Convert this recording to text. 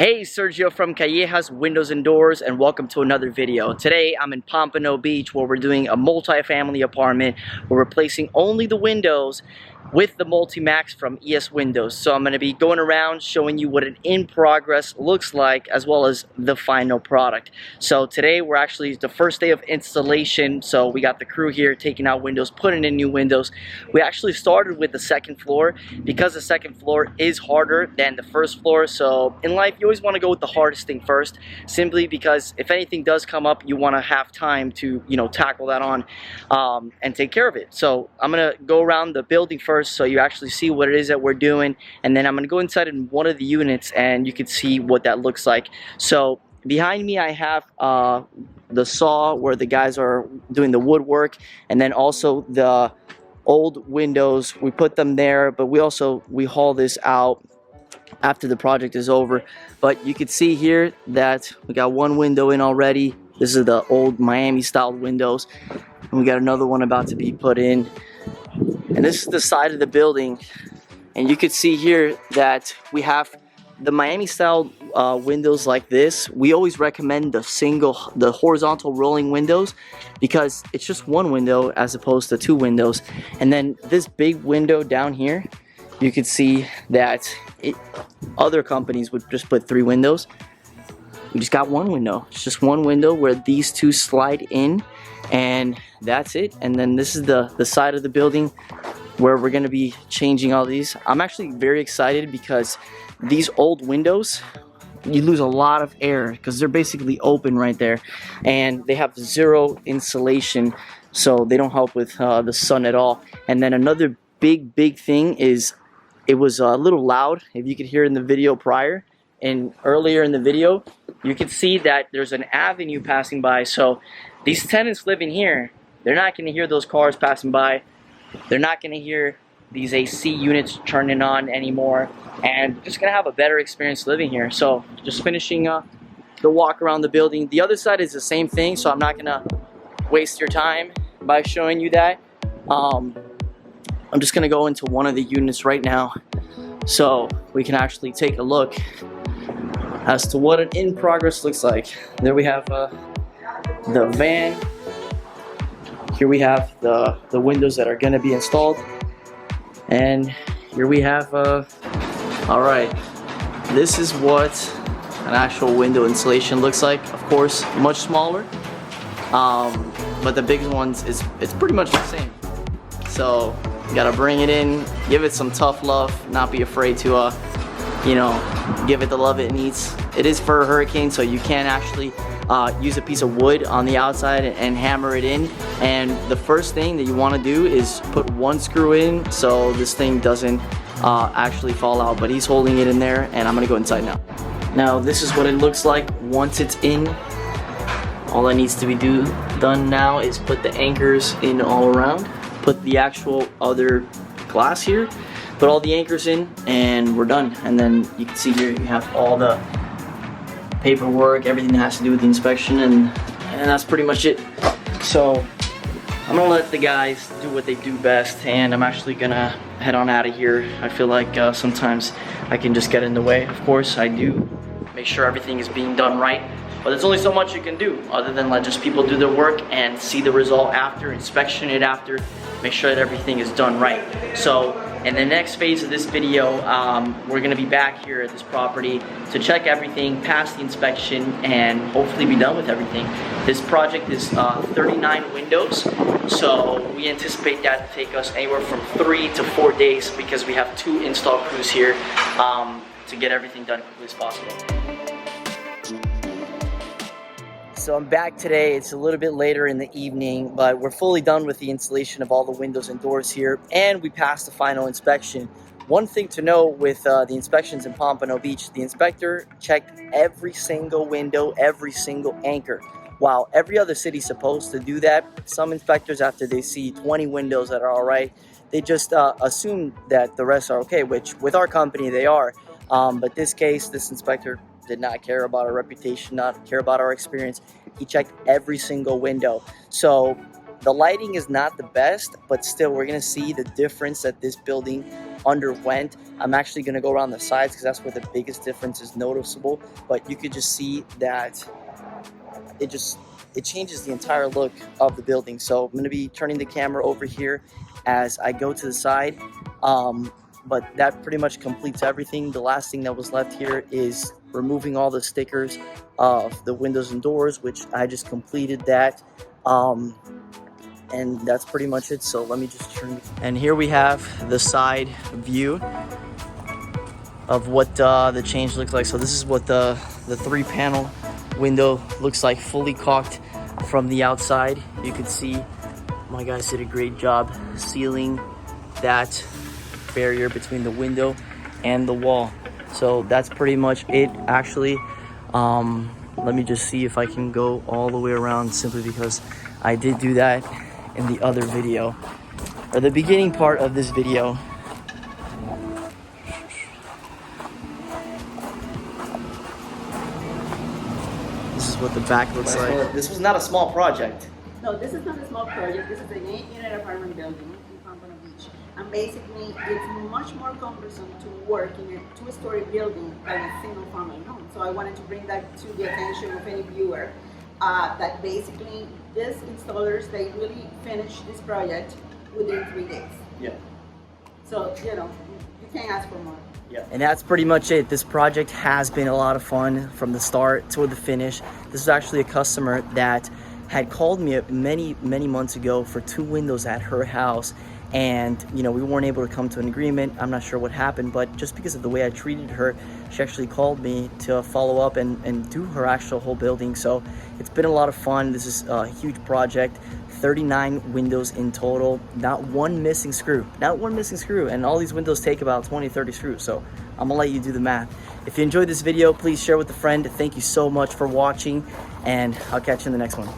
Hey, Sergio from Callejas Windows and Doors, and welcome to another video. Today I'm in Pompano Beach where we're doing a multi-family apartment. We're replacing only the windows with the Multi-Max from ES Windows. So I'm going to be going around showing you what an in-progress looks like as well as the final product. So today we're actually the first day of installation, so we got the crew here taking out windows, putting in new windows. We actually started with the second floor because the second floor is harder than the first floor. So in life you always want to go with the hardest thing first, simply because if anything does come up you want to have time to tackle that on and take care of it. So I'm gonna go around the building first so you actually see what it is that we're doing, and then I'm gonna go inside in one of the units and you can see what that looks like. So behind me I have the saw where the guys are doing the woodwork, and then also the old windows, we put them there, but we haul this out after the project is over. But you can see here that we got one window in already. This is the old Miami style windows, and we got another one about to be put in. And this is the side of the building, and you can see here that we have the Miami style windows like this. We always recommend the horizontal rolling windows because it's just one window as opposed to two windows. And then this big window down here, you can see that other companies would just put three windows. We just got one window. It's just one window where these two slide in, and that's it. And then this is the side of the building where we're going to be changing all these. I'm actually very excited because these old windows, you lose a lot of air because they're basically open right there, and they have zero insulation, so they don't help with the sun at all. And then another big thing is it was a little loud. If you could hear in the video prior and earlier in the video, you can see that there's an avenue passing by. So these tenants living here, they're not going to hear those cars passing by. They're not going to hear these AC units turning on anymore, and just going to have a better experience living here. So just finishing the walk around the building. The other side is the same thing, so I'm not going to waste your time by showing you that. I'm just going to go into one of the units right now so we can actually take a look as to what an in-progress looks like. There we have the van. Here we have the windows that are going to be installed, and here we have all right, this is what an actual window installation looks like. Of course, much smaller, but the big ones it's pretty much the same. So you gotta bring it in, give it some tough love, not be afraid to give it the love it needs. It is for a hurricane, so you can actually use a piece of wood on the outside and hammer it in. And the first thing that you want to do is put one screw in so this thing doesn't actually fall out. But he's holding it in there, and I'm gonna go inside now. Now this is what it looks like once it's in. All that needs to be done now is put the anchors in all around, put the actual other glass here, put all the anchors in, and we're done. And then you can see here you have all the paperwork, everything that has to do with the inspection, and that's pretty much it. So I'm gonna let the guys do what they do best, and I'm actually gonna head on out of here. I feel like sometimes I can just get in the way. Of course I do make sure everything is being done right, but there's only so much you can do other than let just people do their work and see the result after, inspection it after, make sure that everything is done right. So in the next phase of this video, we're going to be back here at this property to check everything, pass the inspection, and hopefully be done with everything. This project is 39 windows, so we anticipate that to take us anywhere from 3 to 4 days because we have 2 install crews here to get everything done quickly as possible. So I'm back today. It's a little bit later in the evening, but we're fully done with the installation of all the windows and doors here, and we passed the final inspection. One thing to note with the inspections in Pompano Beach, the inspector checked every single window, every single anchor. While every other city's supposed to do that, some inspectors, after they see 20 windows that are all right, they just assume that the rest are okay, which with our company they are. But this case, this inspector did not care about our reputation, not care about our experience. He checked every single window. So The lighting is not the best, but still we're gonna see the difference that this building underwent. I'm actually gonna go around the sides because that's where the biggest difference is noticeable, but you could just see that it changes the entire look of the building. So I'm gonna be turning the camera over here as I go to the side. But that pretty much completes everything. The last thing that was left here is removing all the stickers of the windows and doors, which I just completed that. And that's pretty much it. So let me just turn. And here we have the side view of what the change looks like. So this is what the 3-panel window looks like, fully caulked from the outside. You can see my guys did a great job sealing that barrier between the window and the wall. So that's pretty much it, actually. Let me just see if I can go all the way around, simply because I did do that in the other video, or the beginning part of this video. This is what the back looks like. This was not a small project. No, this is not a small project. This is an 8-unit apartment building in Pompano Beach. And basically, it's much more cumbersome to work in a 2-story building than a single family home. So I wanted to bring that to the attention of any viewer, that basically these installers, they really finished this project within 3 days. Yeah. So, you know, you can't ask for more. Yeah. And that's pretty much it. This project has been a lot of fun from the start to the finish. This is actually a customer that had called me many months ago for 2 windows at her house, and you know, we weren't able to come to an agreement. I'm not sure what happened, but just because of the way I treated her, she actually called me to follow up and do her actual whole building. So it's been a lot of fun. This is a huge project, 39 windows in total, not one missing screw, and all these windows take about 20-30 screws. So I'm gonna let you do the math. If you enjoyed this video, please share with a friend. Thank you so much for watching, and I'll catch you in the next one.